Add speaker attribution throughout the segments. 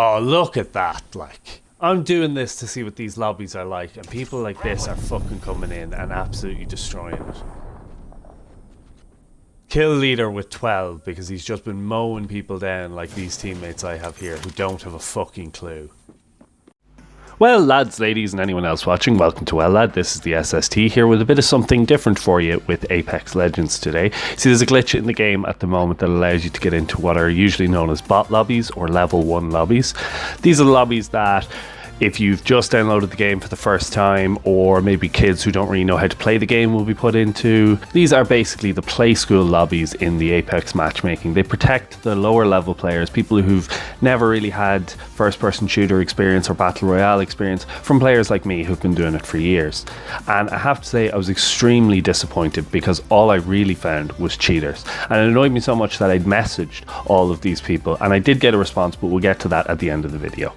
Speaker 1: Oh, look at that, like. I'm doing this to see what these lobbies are like, and people like this are fucking coming in and absolutely destroying it. Kill leader with 12 because he's just been mowing people down like these teammates I have here who don't have a fucking clue. Well, lads, ladies, and anyone else watching, welcome to Well Lad. This is the SST here with a bit of something different for you with Apex Legends today. See, there's a glitch in the game at the moment that allows you to get into what are usually known as bot lobbies or level 1 lobbies. These are the lobbies that, if you've just downloaded the game for the first time, or maybe kids who don't really know how to play the game will be put into. These are basically the play school lobbies in the Apex matchmaking. They protect the lower level players, people who've never really had first person shooter experience or battle royale experience, from players like me who've been doing it for years. And I have to say I was extremely disappointed because all I really found was cheaters. And it annoyed me so much that I'd messaged all of these people, and I did get a response, but we'll get to that at the end of the video.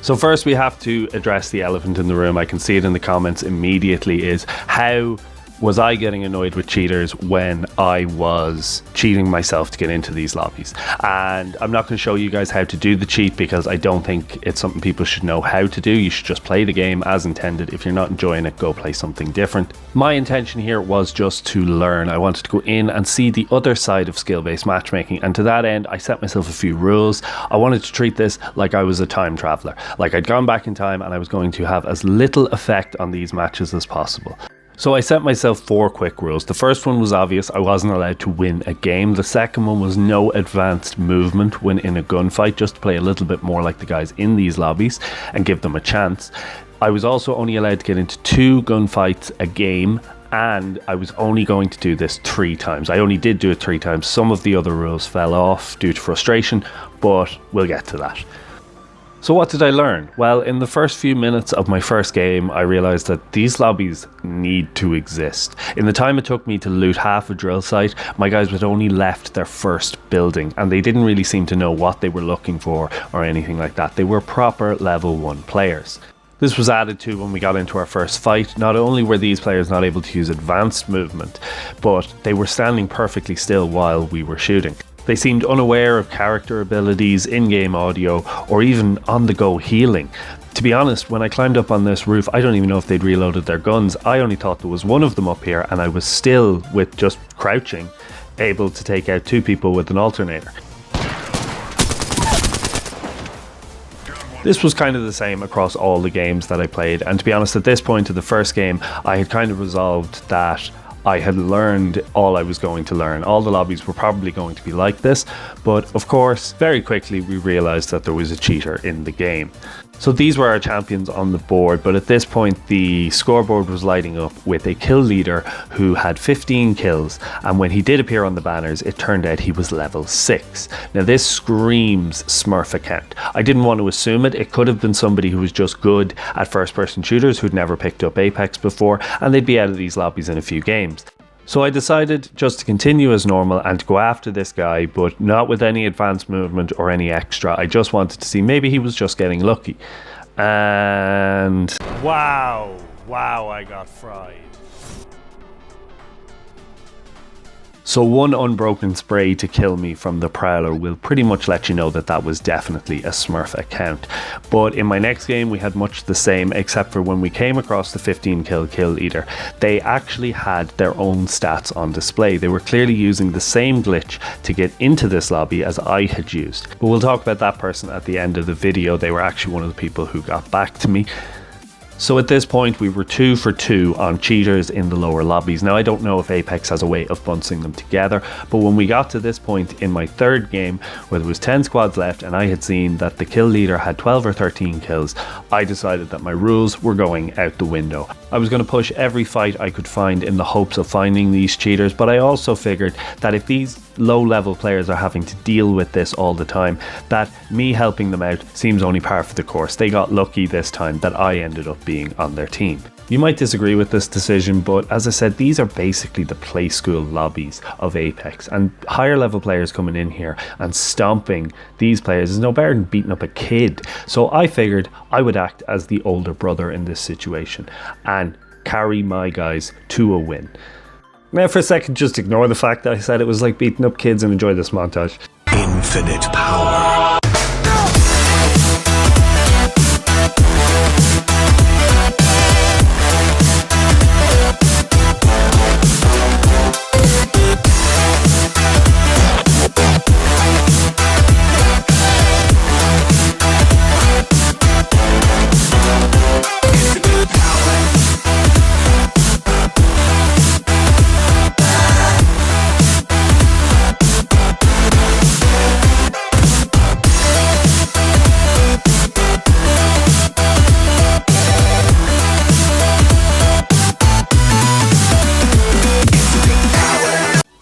Speaker 1: So first we have to address the elephant in the room. I can see it in the comments immediately, is how was I getting annoyed with cheaters when I was cheating myself to get into these lobbies? And I'm not going to show you guys how to do the cheat because I don't think it's something people should know how to do. You should just play the game as intended. If you're not enjoying it, go play something different. My intention here was just to learn. I wanted to go in and see the other side of skill-based matchmaking, and to that end I set myself a few rules. I wanted to treat this like I was a time traveler, like I'd gone back in time and I was going to have as little effect on these matches as possible. So I set myself 4 quick rules. The first one was obvious. I wasn't allowed to win a game. The second one was no advanced movement when in a gunfight, just to play a little bit more like the guys in these lobbies and give them a chance. I was also only allowed to get into 2 gunfights a game, and I was only going to do this 3 times. I only did do it 3 times. Some of the other rules fell off due to frustration, but we'll get to that. So what did I learn? Well, in the first few minutes of my first game, I realized that these lobbies need to exist. In the time it took me to loot half a drill site, my guys had only left their first building, and they didn't really seem to know what they were looking for or anything like that. They were proper level 1 players. This was added to when we got into our first fight. Not only were these players not able to use advanced movement, but they were standing perfectly still while we were shooting. They seemed unaware of character abilities, in-game audio, or even on-the-go healing. To be honest, when I climbed up on this roof, I don't even know if they'd reloaded their guns. I only thought there was one of them up here, and I was still, with just crouching, able to take out 2 people with an alternator. This was kind of the same across all the games that I played, and to be honest, at this point of the first game, I had kind of resolved that I had learned all I was going to learn. All the lobbies were probably going to be like this, but of course, very quickly we realized that there was a cheater in the game. So these were our champions on the board, but at this point the scoreboard was lighting up with a kill leader who had 15 kills, and when he did appear on the banners, it turned out he was level 6. Now this screams Smurf account. I didn't want to assume it. It could have been somebody who was just good at first person shooters who'd never picked up Apex before, and they'd be out of these lobbies in a few games. So I decided just to continue as normal and to go after this guy, but not with any advanced movement or any extra. I just wanted to see maybe he was just getting lucky. And wow, I got fried. So one unbroken spray to kill me from the Prowler will pretty much let you know that that was definitely a Smurf account. But in my next game we had much the same, except for when we came across the 15 kill leader, they actually had their own stats on display. They were clearly using the same glitch to get into this lobby as I had used. But we'll talk about that person at the end of the video. They were actually one of the people who got back to me. So at this point we were 2 for 2 on cheaters in the lower lobbies. Now I don't know if Apex has a way of bunching them together, but when we got to this point in my third game where there was 10 squads left and I had seen that the kill leader had 12 or 13 kills, I decided that my rules were going out the window. I was going to push every fight I could find in the hopes of finding these cheaters, but I also figured that if these low level players are having to deal with this all the time, that me helping them out seems only par for the course. They got lucky this time that I ended up being on their team. You might disagree with this decision, but as I said, these are basically the play school lobbies of Apex, and higher level players coming in here and stomping these players is no better than beating up a kid. So I figured I would act as the older brother in this situation and carry my guys to a win. Now for a second, just ignore the fact that I said it was like beating up kids and enjoy this montage.
Speaker 2: Infinite power.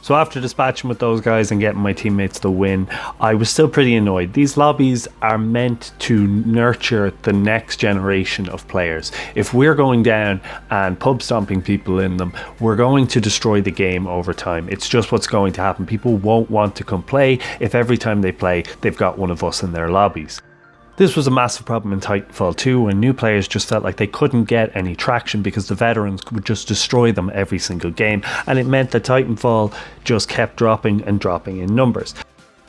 Speaker 1: So after dispatching with those guys and getting my teammates the win, I was still pretty annoyed. These lobbies are meant to nurture the next generation of players. If we're going down and pub stomping people in them, we're going to destroy the game over time. It's just what's going to happen. People won't want to come play if every time they play, they've got one of us in their lobbies. This was a massive problem in Titanfall 2 when new players just felt like they couldn't get any traction because the veterans would just destroy them every single game, and it meant that Titanfall just kept dropping and dropping in numbers.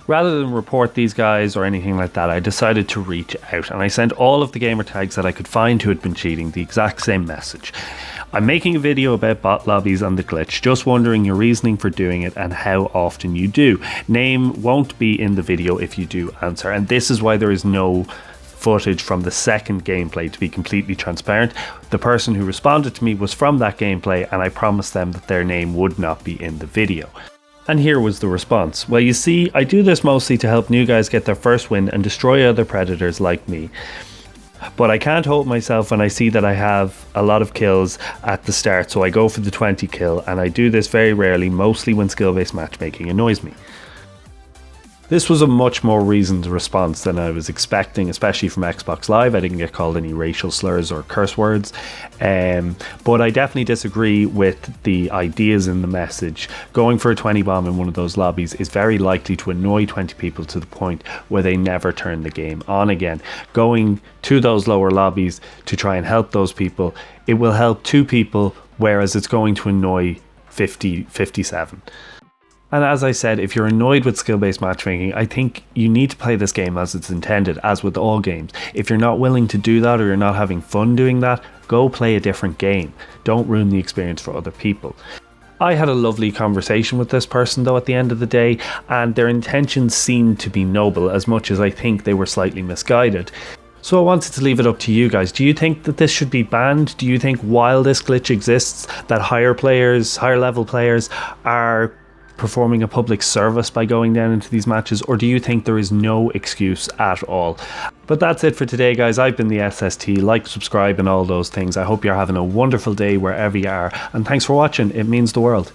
Speaker 1: Rather than report these guys or anything like that, I decided to reach out and I sent all of the gamer tags that I could find who had been cheating the exact same message. I'm making a video about bot lobbies and the glitch, just wondering your reasoning for doing it and how often you do. Name won't be in the video if you do answer, and this is why there is no footage from the second gameplay, to be completely transparent. The person who responded to me was from that gameplay and I promised them that their name would not be in the video. And here was the response. Well, you see, I do this mostly to help new guys get their first win and destroy other predators like me. But I can't hold myself when I see that I have a lot of kills at the start, so I go for the 20 kill, and I do this very rarely, mostly when skill-based matchmaking annoys me. This was a much more reasoned response than I was expecting, especially from Xbox Live. I didn't get called any racial slurs or curse words, but I definitely disagree with the ideas in the message. Going for a 20 bomb in one of those lobbies is very likely to annoy 20 people to the point where they never turn the game on again. Going to those lower lobbies to try and help those people, it will help 2 people, whereas it's going to annoy 57. And as I said, if you're annoyed with skill-based matchmaking, I think you need to play this game as it's intended, as with all games. If you're not willing to do that or you're not having fun doing that, go play a different game. Don't ruin the experience for other people. I had a lovely conversation with this person though at the end of the day, and their intentions seemed to be noble as much as I think they were slightly misguided. So I wanted to leave it up to you guys. Do you think that this should be banned? Do you think while this glitch exists that higher level players are performing a public service by going down into these matches, or do you think there is no excuse at all? But that's it for today, guys. I've been the SST. Like, subscribe and all those things. I hope you're having a wonderful day wherever you are, and thanks for watching. It means the world.